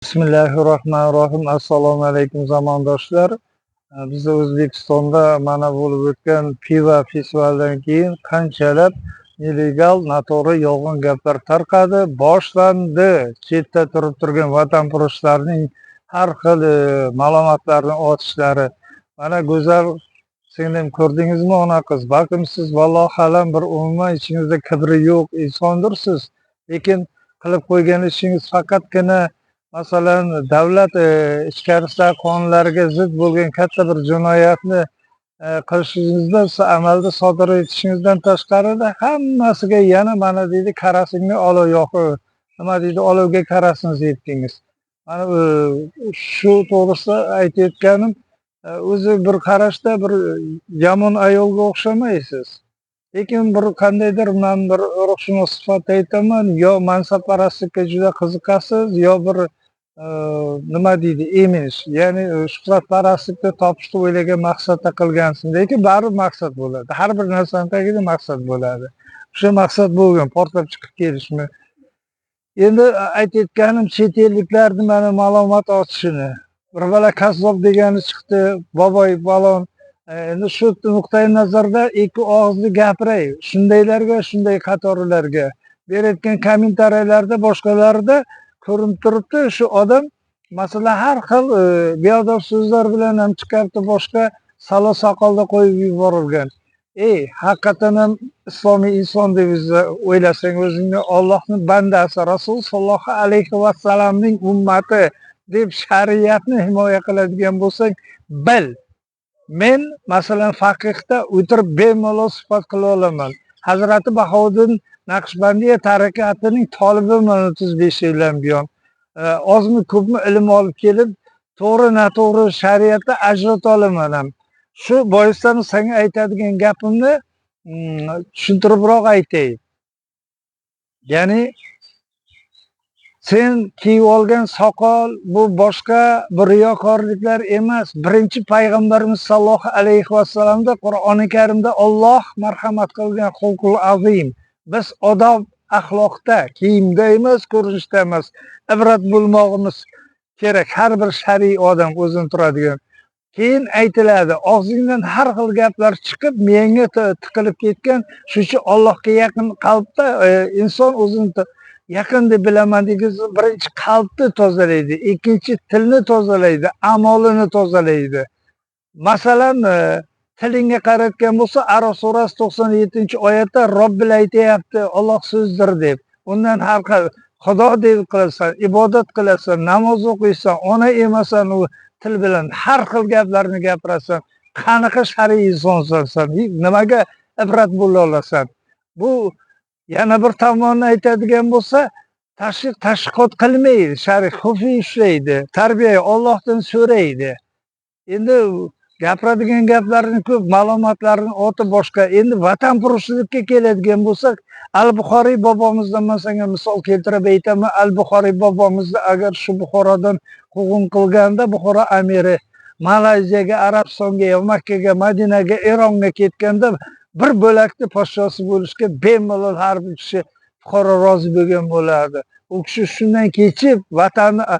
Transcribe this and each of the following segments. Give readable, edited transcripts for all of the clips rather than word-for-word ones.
Bismillahirrohmanirrohim. Assalomu alaykum zamondoshlar. Biz O'zbekistonda mana bo'lib o'tgan pivo festivalidan keyin qanchalab illegal, noto'g'ri, yolg'on gaplar tarqadi, boshlandi. Chetda turgan vatanparvarlarning har xil ma'lumotlarni otishlari. Mana go'zal singlim, ko'rdingizmi ona qiz? Balkim siz vallohu alam bir umuman ichingizda kibri yo'q insondirsiz, lekin qilib qo'ygan ishingiz faqatgina masalan davlat ichkarisidagi qonunlarga zid bo'lgan katta bir jinoyatni qilishingizdan, amalda sodir etishingizdan tashqarida hammasiga yana mana deydi karasingni olov yoqib, nima deydi, olovga karasini sepdingiz. Mana shu to'g'risida aytayotganim, o'zi bir qarashda bir yomon ayolga o'xshamaysiz. Lekin bir qandaydir men bir ruhshunos sifatida aytaman, yo mansabparastlikka juda qiziqasiz, yo bir nima deydi, imij, ya'ni shuhratparastlikni topishni o'ylagan maqsadda qilgansiz. Lekin baribir maqsad bo'ladi. Har bir narsani tagida maqsad bo'ladi. O'sha maqsad bo'lgan, portlab chiqib kelishmi. Endi aytayotganim chet elliklarni mana ma'lumot ochishini. Bir bala kazzob degani chiqdi, boboy balon. Endi shu nuqtai nazarda ikki og'izli gapiray. Shundaylarga, shunday qatorlarga berayotgan kommentariyalarda boshqalarida ko'rinib turibdi, shu odam masalan har xil beodob so'zlar bilan ham chiqaribdi, boshqa salo soqolda qo'yib yuborilgan. Haqiqatan ham islomiy inson deb o'ylasang, o'zingni Allohning bandasi, Rasul sollallohu alayhi vasallamning ummati deb shariatni himoya qiladigan bo'lsang, bil. Men masalan faqihda o'tirib bemalol suhbat qila olaman. Hazrati Bahovuddin Naqshbandiya tariqatining tolibiman 35 yildan buyon. Ozmi ko'pmi ilm olib kelib, to'g'ri noto'g'ri shariatda ajrata olaman ham. Shu boisdan senga aytadigan gapimni tushuntiribroq aytay. Ya'ni sen kiyib olgan soqol bu boshqa bir riyokorliklar emas. Birinchi payg'ambarimiz sollallohu alayhi vasallamda Qur'oni Karimda Alloh marhamat qilgan xulqul azim. Biz odob axloqda, kiyimda emas, ko'rinishda emas, ibrat bo'lmog'imiz kerak. Har bir shar'iy odam o'zini turadigan. Keyin aytiladi, og'zingdan har xil gaplar chiqib, miyangga tiqilib ketgan, shuchi Allohga yaqin qalbda inson o'zini yaqin deb bilaman degan, birinchi qalbni tozalaydi, ikkinchi tilni tozalaydi, amalini tozalaydi. Masalan, tilingga qaratgan bo'lsa, Arof surasi 97-oyatda Robbil aytayapti, Alloh so'zdir deb. Undan har xil Xudo deb qilasan, ibodat qilasan, namoz o'qiysan, ona emasan, u til bilan har xil gaplarni gapirasan. Qanaqa shar'iy insonsan sen? Nimaga ibrat bo'la olasan? Bu yana bir tomonni aytadigan bo'lsa, tashviqot qilmaydi, shar'iy xufiy ishlaydi, tarbiya Allohdan so'raydi. Endi gapiradigan gaplarni ko'p, ma'lumotlarni o'ti boshqa. Endi vatanparvarlikka keladigan bo'lsak, Al-Buxoriy bobomizdan men senga misol keltirib aytaman. Al-Buxoriy bobomizni agar shu Buxorodan quvg'in qilganda, Buxoro amiri Malayziyaga, Arabistonga, Makkaga, Madinaga, Eronga ketganda bir bo'lakni podshosi bo'lishga bemalol har bir kishi fuqaro rozi bo'lgan bo'lardi. U kishi shundan kechib vatanida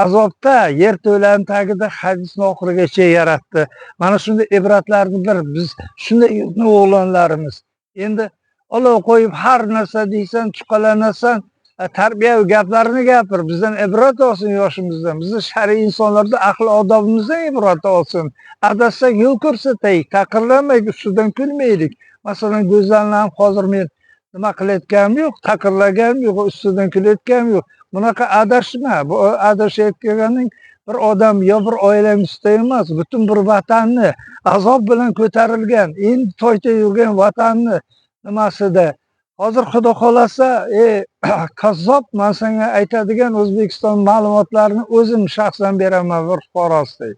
azobda yerto'laning tagida hadisni oxirigacha yaratdi. Mana shunday ibratlarni biz shunday o'g'lonlarimiz. Endi olov qo'yib har narsa deysan, chuqalanasan, tarbiyaviy gaplarni gapir, bizdan ibrat olsin yoshimizdan, bizni shar'iy insonlarda aql odobimizdan ibrat olsin. Adashsak yo'l ko'rsataylik, taqirlamaylik, ustidan kulmaylik. Masalan, go'zalni ham hozir men nima qilayotganim yo'q, taqirlaganim yo'q, ustidan kulayotganim yo'q. Bunaqa adashma. Bu adashayotganing bir odam yo bir oilaning ustida emas, butun bir vatanni azob bilan ko'tarilgan, endi toyda yurgan vatanni nimasida. Hozir Xudo xolasa, kazzob, men senga aytadigan O'zbekiston ma'lumotlarini o'zim shaxsan beraman bir fuqarosida.